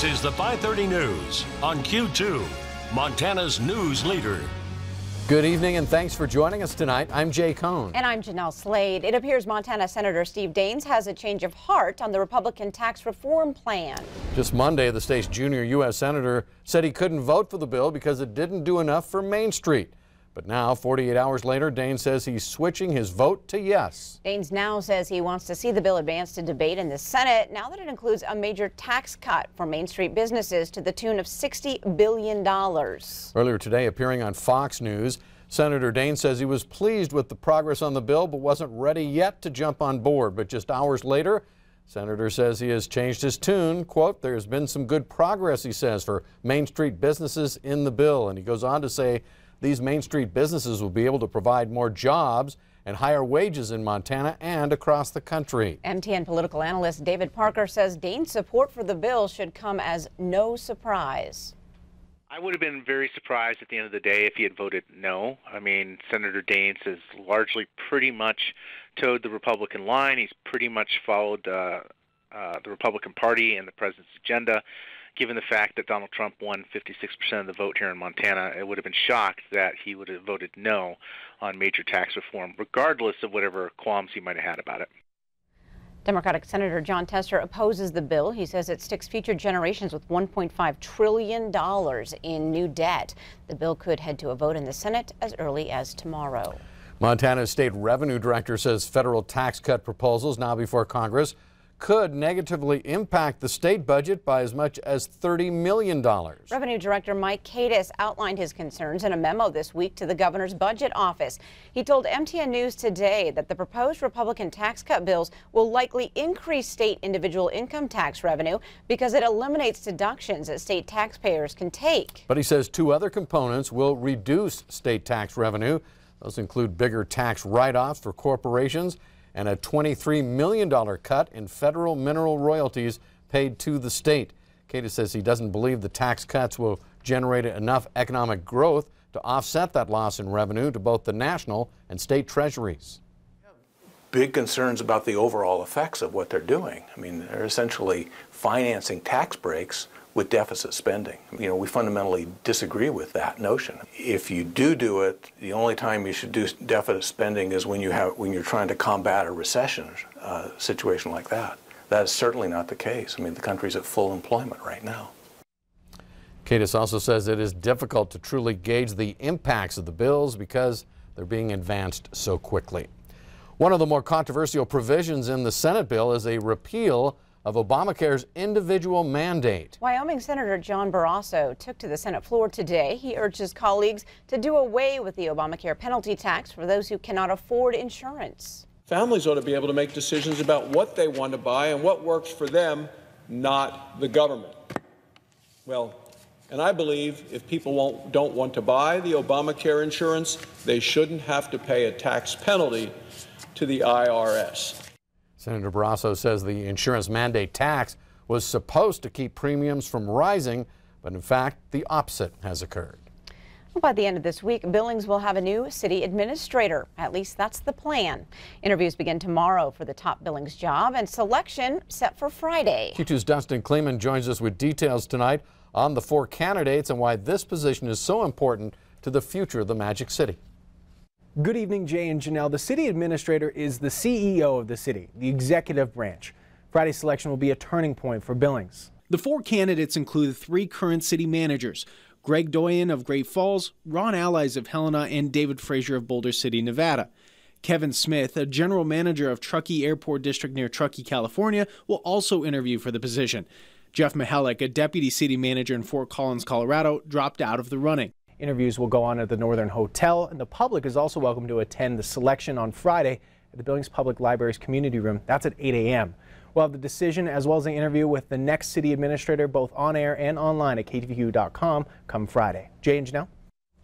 This is the 5:30 News on Q2, Montana's news leader. Good evening and thanks for joining us tonight. I'm Jay Cohn. And I'm Jeanelle Slade. It appears Montana Senator Steve Daines has a change of heart on the Republican tax reform plan. Just Monday, the state's junior U.S. Senator said he couldn't vote for the bill because it didn't do enough for Main Street. But now, 48 hours later, Daines says he's switching his vote to yes. Daines now says he wants to see the bill advance to debate in the Senate now that it includes a major tax cut for Main Street businesses to the tune of $60 billion. Earlier today, appearing on Fox News, Senator Daines says he was pleased with the progress on the bill but wasn't ready yet to jump on board. But just hours later, Senator says he has changed his tune. Quote, "There's been some good progress," he says, for Main Street businesses in the bill. And he goes on to say these Main Street businesses will be able to provide more jobs and higher wages in Montana and across the country. MTN political analyst David Parker says Daines' support for the bill should come as no surprise. I would have been very surprised at the end of the day if he had voted no. I mean, Senator Daines has largely pretty much towed the Republican line. He's pretty much followed the Republican Party and the president's agenda. Given the fact that Donald Trump won 56% of the vote here in Montana, it would have been shocked that he would have voted no on major tax reform, regardless of whatever qualms he might have had about it. Democratic Senator Jon Tester opposes the bill. He says it sticks future generations with $1.5 trillion in new debt. The bill could head to a vote in the Senate as early as tomorrow. Montana's state revenue director says federal tax cut proposals now before Congress could negatively impact the state budget by as much as $30 million. Revenue Director Mike Cadiz outlined his concerns in a memo this week to the governor's budget office. He told MTN News today that the proposed Republican tax cut bills will likely increase state individual income tax revenue because it eliminates deductions that state taxpayers can take. But he says two other components will reduce state tax revenue. Those include bigger tax write-offs for corporations and a $23 million cut in federal mineral royalties paid to the state. Cadiz says he doesn't believe the tax cuts will generate enough economic growth to offset that loss in revenue to both the national and state treasuries. Big concerns about the overall effects of what they're doing. I mean, they're essentially financing tax breaks with deficit spending. You know, we fundamentally disagree with that notion. If you do it, the only time you should do deficit spending is when you're trying to combat a recession situation like that. That is certainly not the case. I mean, the country's at full employment right now. Cadiz also says it is difficult to truly gauge the impacts of the bills because they're being advanced so quickly. One of the more controversial provisions in the Senate bill is a repeal of Obamacare's individual mandate. Wyoming Senator John Barrasso took to the Senate floor today. He urged his colleagues to do away with the Obamacare penalty tax for those who cannot afford insurance. Families ought to be able to make decisions about what they want to buy and what works for them, not the government. Well, and I believe if people don't want to buy the Obamacare insurance, they shouldn't have to pay a tax penalty to the IRS. Senator Barrasso says the insurance mandate tax was supposed to keep premiums from rising, but in fact, the opposite has occurred. Well, by the end of this week, Billings will have a new city administrator. At least that's the plan. Interviews begin tomorrow for the top Billings job, and selection set for Friday. Q2's Dustin Kleeman joins us with details tonight on the 4 candidates and why this position is so important to the future of the Magic City. Good evening, Jay and Jeanelle. The city administrator is the CEO of the city, the executive branch. Friday's selection will be a turning point for Billings. The 4 candidates include 3 current city managers: Greg Doyen of Great Falls, Ron Allies of Helena, and David Frazier of Boulder City, Nevada. Kevin Smith, a general manager of Truckee Airport District near Truckee, California, will also interview for the position. Jeff Mihalik, a deputy city manager in Fort Collins, Colorado, dropped out of the running. Interviews will go on at the Northern Hotel, and the public is also welcome to attend the selection on Friday at the Billings Public Library's community room. That's at 8 a.m. We'll have the decision as well as the interview with the next city administrator both on air and online at ktvq.com come Friday. Jay and Jeanelle?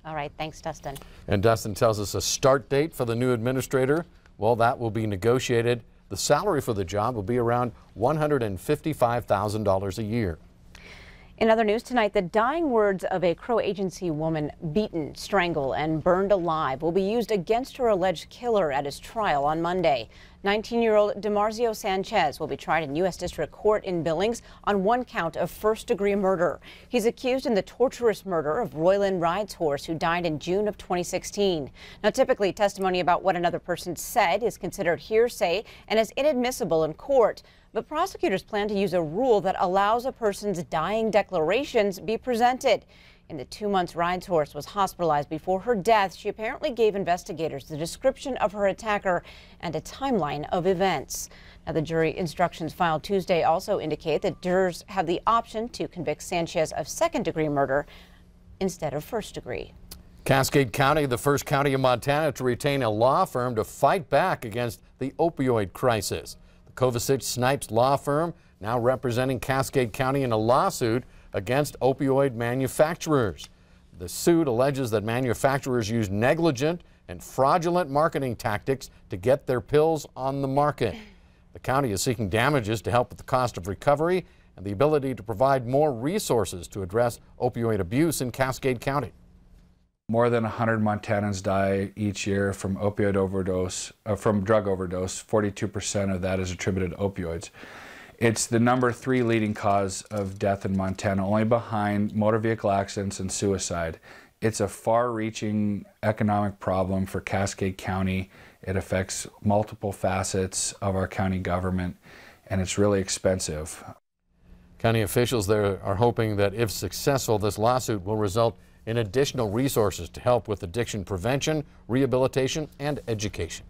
All right, thanks, Dustin. And Dustin tells us a start date for the new administrator. Well, that will be negotiated. The salary for the job will be around $155,000 a year. In other news tonight, the dying words of a Crow Agency woman beaten, strangled, and burned alive will be used against her alleged killer at his trial on Monday. 19-year-old DiMarzio Sanchez will be tried in U.S. District Court in Billings on one count of first-degree murder. He's accused in the torturous murder of Royland Ride's horse, who died in June of 2016. Now, typically, testimony about what another person said is considered hearsay and is inadmissible in court. But prosecutors plan to use a rule that allows a person's dying declarations be presented. In the 2 months Ride's horse was hospitalized before her death, she apparently gave investigators the description of her attacker and a timeline of events. Now, the jury instructions filed Tuesday also indicate that jurors have the option to convict Sanchez of second-degree murder instead of first-degree. Cascade County, the first county in Montana to retain a law firm to fight back against the opioid crisis. The Kovacic Snipes law firm now representing Cascade County in a lawsuit against opioid manufacturers. The suit alleges that manufacturers use negligent and fraudulent marketing tactics to get their pills on the market. The county is seeking damages to help with the cost of recovery and the ability to provide more resources to address opioid abuse in Cascade County. More than 100 Montanans die each year from opioid overdose, from drug overdose. 42% of that is attributed to opioids. It's the number 3 leading cause of death in Montana, only behind motor vehicle accidents and suicide. It's a far-reaching economic problem for Cascade County. It affects multiple facets of our county government, and it's really expensive. County officials there are hoping that if successful, this lawsuit will result in additional resources to help with addiction prevention, rehabilitation, and education.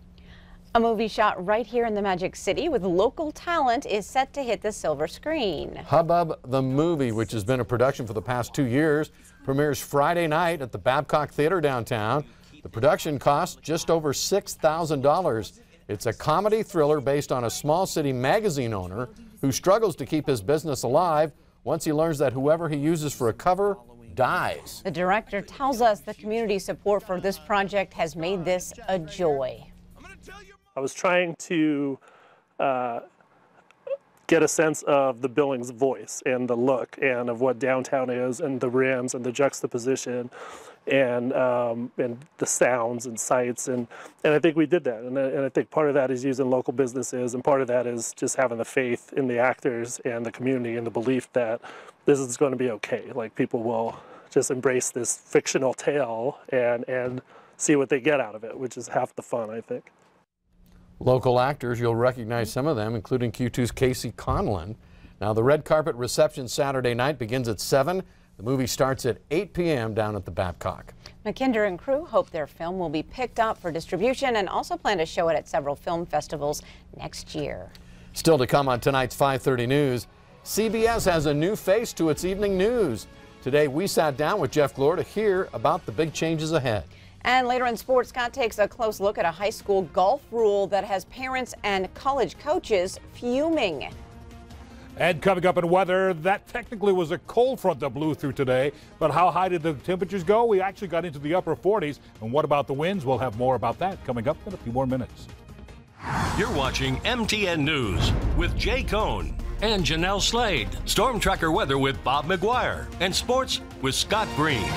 A movie shot right here in the Magic City with local talent is set to hit the silver screen. Hubbub the Movie, which has been a production for the past 2 years, premieres Friday night at the Babcock Theater downtown. The production costs just over $6,000. It's a comedy thriller based on a small city magazine owner who struggles to keep his business alive once he learns that whoever he uses for a cover dies. The director tells us the community support for this project has made this a joy. I was trying to get a sense of the Billings voice and the look and of what downtown is and the rims and the juxtaposition and the sounds and sights, and I think we did that, and I think part of that is using local businesses, and part of that is just having the faith in the actors and the community and the belief that this is going to be okay. Like, people will just embrace this fictional tale and see what they get out of it, which is half the fun, I think. Local actors, you'll recognize some of them, including Q2's Casey Conlon. Now, the red carpet reception Saturday night begins at 7. The movie starts at 8 p.m. down at the Babcock. McKinder and crew hope their film will be picked up for distribution and also plan to show it at several film festivals next year. Still to come on tonight's 5:30 News, CBS has a new face to its evening news. Today, we sat down with Jeff Glore to hear about the big changes ahead. And later in sports, Scott takes a close look at a high school golf rule that has parents and college coaches fuming. And coming up in weather, that technically was a cold front that blew through today. But how high did the temperatures go? We actually got into the upper 40s. And what about the winds? We'll have more about that coming up in a few more minutes. You're watching MTN News with Jay Cohn and Jeanelle Slade. Storm Tracker weather with Bob McGuire. And sports with Scott Green.